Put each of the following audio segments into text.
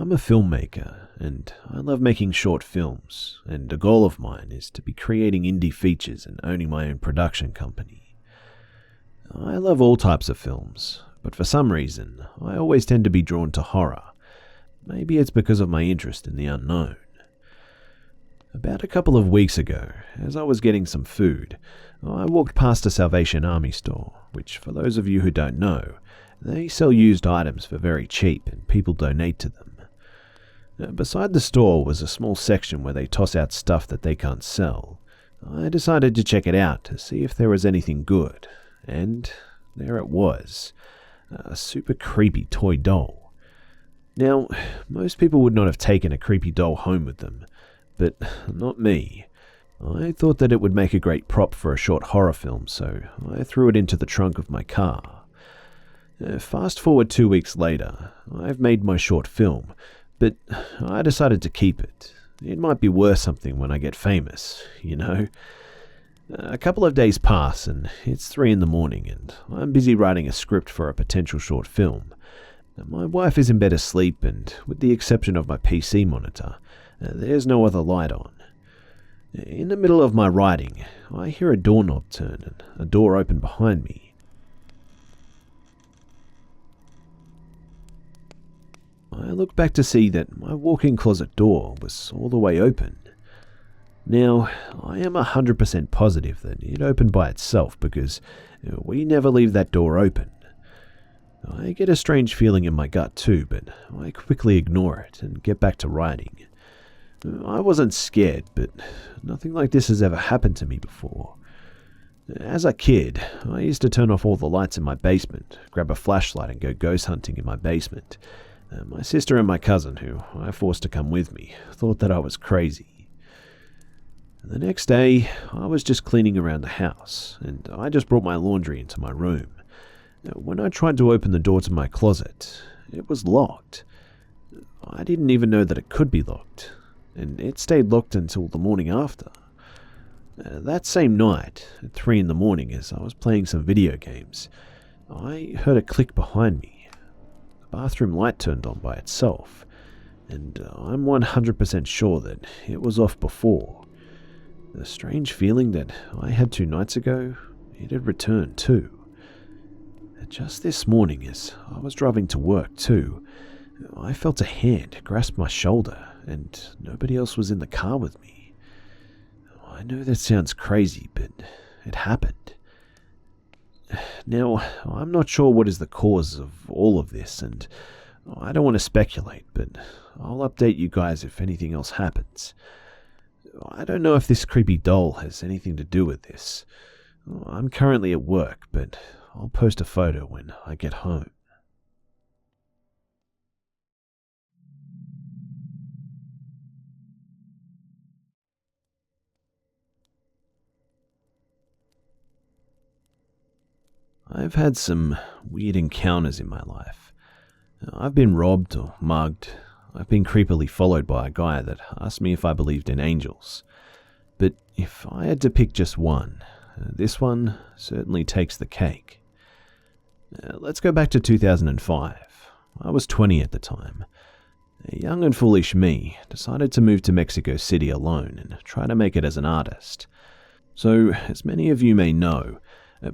I'm a filmmaker, and I love making short films, and a goal of mine is to be creating indie features and owning my own production company. I love all types of films, but for some reason, I always tend to be drawn to horror. Maybe it's because of my interest in the unknown. About a couple of weeks ago, as I was getting some food, I walked past a Salvation Army store, which, for those of you who don't know, they sell used items for very cheap and people donate to them. Beside the store was a small section where they toss out stuff that they can't sell. I decided to check it out to see if there was anything good, and there it was, a super creepy toy doll. Now, most people would not have taken a creepy doll home with them, but not me. I thought that it would make a great prop for a short horror film, so I threw it into the trunk of my car. Fast forward 2 weeks later, I've made my short film, but I decided to keep it. It might be worth something when I get famous, you know. A couple of days pass and it's 3 a.m. and I'm busy writing a script for a potential short film. My wife is in bed asleep and, with the exception of my PC monitor, there's no other light on. In the middle of my writing, I hear a doorknob turn and a door open behind me. I look back to see that my walk-in closet door was all the way open. Now, I am 100% positive that it opened by itself because we never leave that door open. I get a strange feeling in my gut too, but I quickly ignore it and get back to writing. I wasn't scared, but nothing like this has ever happened to me before. As a kid, I used to turn off all the lights in my basement, grab a flashlight and go ghost hunting in my basement. My sister and my cousin, who I forced to come with me, thought that I was crazy. The next day, I was just cleaning around the house, and I just brought my laundry into my room. When I tried to open the door to my closet, it was locked. I didn't even know that it could be locked, and it stayed locked until the morning after. That same night, at 3 a.m. as I was playing some video games, I heard a click behind me. Bathroom light turned on by itself, and I'm 100% sure that it was off before. The strange feeling that I had 2 nights ago, it had returned too. Just this morning, as I was driving to work too, I felt a hand grasp my shoulder, and nobody else was in the car with me. I know that sounds crazy, but it happened. Now, I'm not sure what is the cause of all of this, and I don't want to speculate, but I'll update you guys if anything else happens. I don't know if this creepy doll has anything to do with this. I'm currently at work, but I'll post a photo when I get home. I've had some weird encounters in my life. I've been robbed or mugged. I've been creepily followed by a guy that asked me if I believed in angels. But if I had to pick just one, this one certainly takes the cake. Let's go back to 2005. I was 20 at the time. A young and foolish me decided to move to Mexico City alone and try to make it as an artist. So, as many of you may know,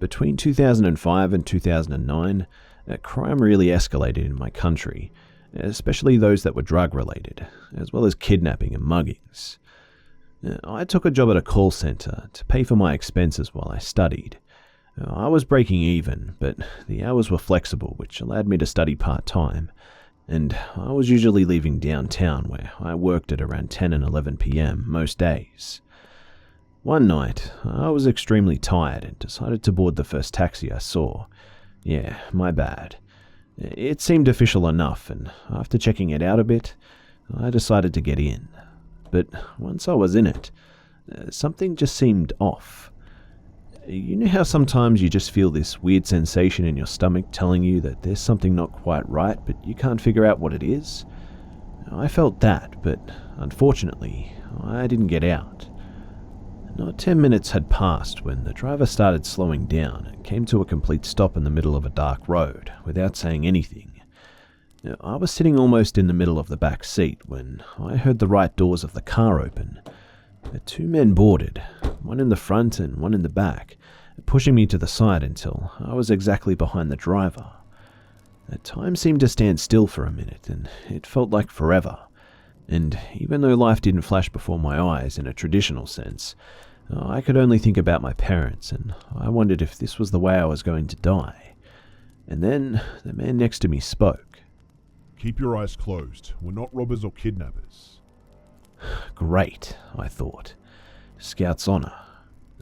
between 2005 and 2009, crime really escalated in my country, especially those that were drug-related, as well as kidnapping and muggings. I took a job at a call center to pay for my expenses while I studied. I was breaking even, but the hours were flexible, which allowed me to study part-time, and I was usually leaving downtown where I worked at around 10 and 11 p.m. most days. One night, I was extremely tired and decided to board the first taxi I saw. Yeah, my bad. It seemed official enough, and after checking it out a bit, I decided to get in. But once I was in it, something just seemed off. You know how sometimes you just feel this weird sensation in your stomach telling you that there's something not quite right, but you can't figure out what it is? I felt that, but unfortunately, I didn't get out. Not 10 minutes had passed when the driver started slowing down and came to a complete stop in the middle of a dark road without saying anything. I was sitting almost in the middle of the back seat when I heard the right doors of the car open. Two men boarded, one in the front and one in the back, pushing me to the side until I was exactly behind the driver. Time seemed to stand still for a minute, and it felt like forever. And even though life didn't flash before my eyes in a traditional sense, I could only think about my parents, and I wondered if this was the way I was going to die. And then the man next to me spoke. Keep your eyes closed. We're not robbers or kidnappers. Great, I thought. Scout's honor.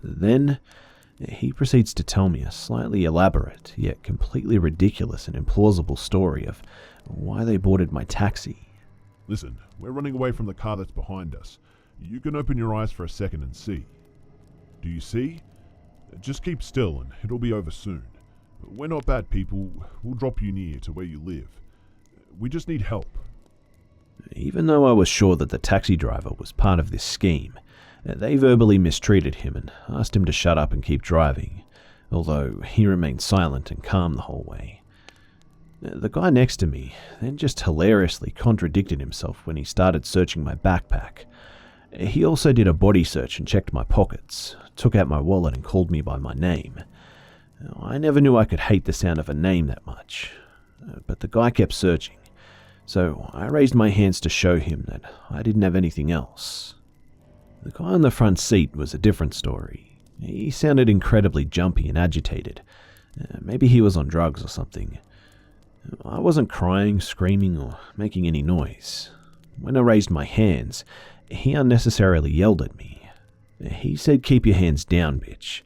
Then he proceeds to tell me a slightly elaborate, yet completely ridiculous and implausible story of why they boarded my taxi. Listen, we're running away from the car that's behind us. You can open your eyes for a second and see. Do you see? Just keep still and it'll be over soon. We're not bad people. We'll drop you near to where you live. We just need help. Even though I was sure that the taxi driver was part of this scheme, they verbally mistreated him and asked him to shut up and keep driving, although he remained silent and calm the whole way. The guy next to me then just hilariously contradicted himself when he started searching my backpack. He also did a body search and checked my pockets, took out my wallet and called me by my name. I never knew I could hate the sound of a name that much, but the guy kept searching, so I raised my hands to show him that I didn't have anything else. The guy on the front seat was a different story. He sounded incredibly jumpy and agitated. Maybe he was on drugs or something. I wasn't crying, screaming, or making any noise. When I raised my hands, he unnecessarily yelled at me. He said, "Keep your hands down, bitch."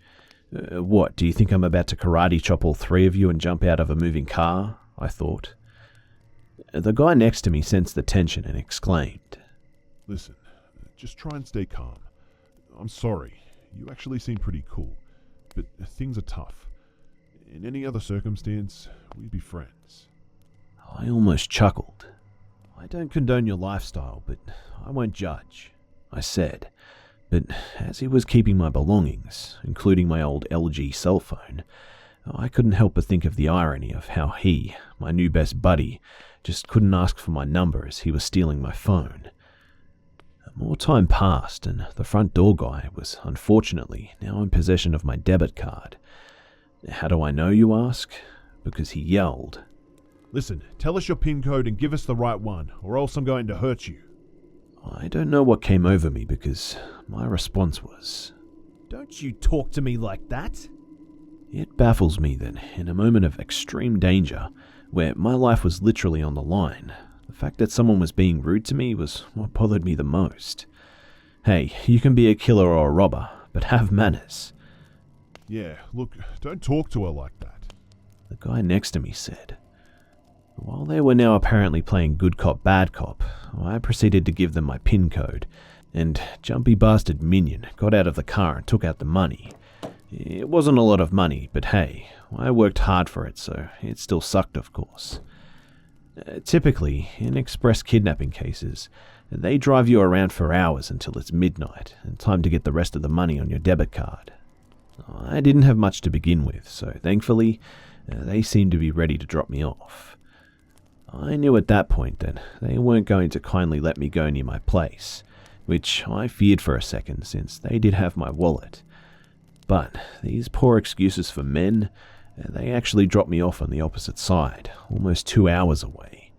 What, do you think I'm about to karate chop all three of you and jump out of a moving car? I thought. The guy next to me sensed the tension and exclaimed, Listen, just try and stay calm. I'm sorry, you actually seem pretty cool, but things are tough. In any other circumstance, we'd be friends. I almost chuckled. I don't condone your lifestyle, but I won't judge, I said. But as he was keeping my belongings, including my old LG cell phone, I couldn't help but think of the irony of how he, my new best buddy, just couldn't ask for my number as he was stealing my phone. More time passed, and the front door guy was unfortunately now in possession of my debit card. How do I know, you ask? Because he yelled, Listen, tell us your PIN code and give us the right one, or else I'm going to hurt you. I don't know what came over me because my response was, Don't you talk to me like that? It baffles me that in a moment of extreme danger, where my life was literally on the line, the fact that someone was being rude to me was what bothered me the most. Hey, you can be a killer or a robber, but have manners. Yeah, look, don't talk to her like that. The guy next to me said. While they were now apparently playing good cop, bad cop, I proceeded to give them my PIN code, and jumpy bastard minion got out of the car and took out the money. It wasn't a lot of money, but hey, I worked hard for it, so it still sucked, of course. Typically, in express kidnapping cases, they drive you around for hours until it's midnight and time to get the rest of the money on your debit card. I didn't have much to begin with, so thankfully, they seemed to be ready to drop me off. I knew at that point that they weren't going to kindly let me go near my place, which I feared for a second since they did have my wallet. But these poor excuses for men, they actually dropped me off on the opposite side, almost 2 hours away.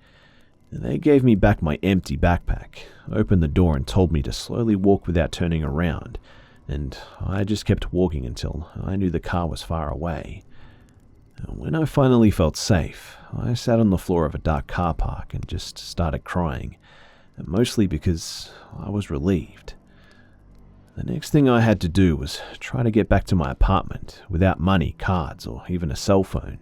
They gave me back my empty backpack, opened the door and told me to slowly walk without turning around, and I just kept walking until I knew the car was far away. When I finally felt safe, I sat on the floor of a dark car park and just started crying, mostly because I was relieved. The next thing I had to do was try to get back to my apartment without money, cards, or even a cell phone.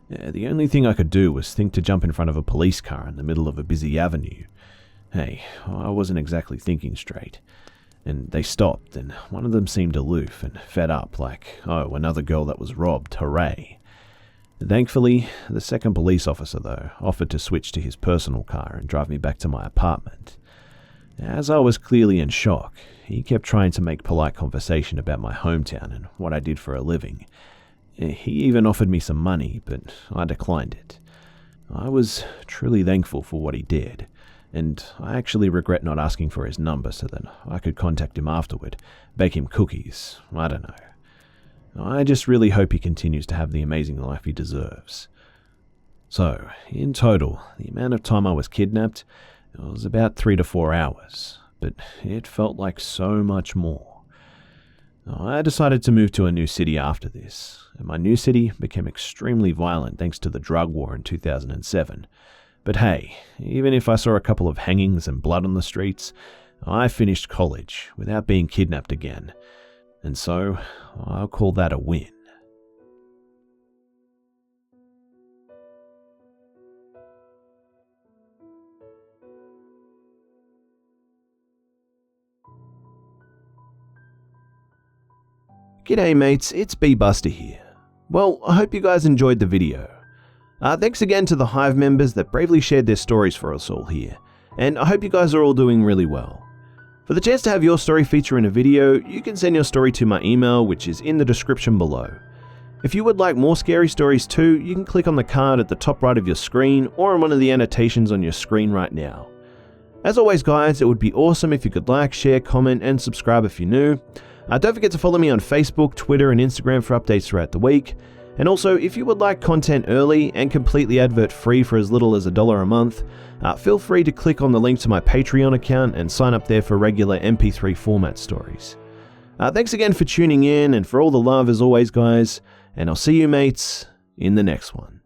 The only thing I could do was think to jump in front of a police car in the middle of a busy avenue. Hey, I wasn't exactly thinking straight. And they stopped, and one of them seemed aloof and fed up, like, oh, another girl that was robbed, hooray. Thankfully, the second police officer, though, offered to switch to his personal car and drive me back to my apartment. As I was clearly in shock, he kept trying to make polite conversation about my hometown and what I did for a living. He even offered me some money, but I declined it. I was truly thankful for what he did, and I actually regret not asking for his number so that I could contact him afterward, bake him cookies, I don't know. I just really hope he continues to have the amazing life he deserves. So, in total, the amount of time I was kidnapped was about 3 to 4 hours, but it felt like so much more. I decided to move to a new city after this, and my new city became extremely violent thanks to the drug war in 2007. But hey, even if I saw a couple of hangings and blood on the streets, I finished college without being kidnapped again, and so I'll call that a win. G'day mates, it's Busta here. Well, I hope you guys enjoyed the video. Thanks again to the Hive members that bravely shared their stories for us all here, and I hope you guys are all doing really well. For the chance to have your story feature in a video, you can send your story to my email, which is in the description below. If you would like more scary stories too, you can click on the card at the top right of your screen or on one of the annotations on your screen right now. As always guys, it would be awesome if you could like, share, comment, and subscribe if you're new. Don't forget to follow me on Facebook, Twitter, and Instagram for updates throughout the week. And also, if you would like content early and completely advert-free for as little as $1 a month, feel free to click on the link to my Patreon account and sign up there for regular MP3 format stories. Thanks again for tuning in and for all the love as always, guys, and I'll see you mates in the next one.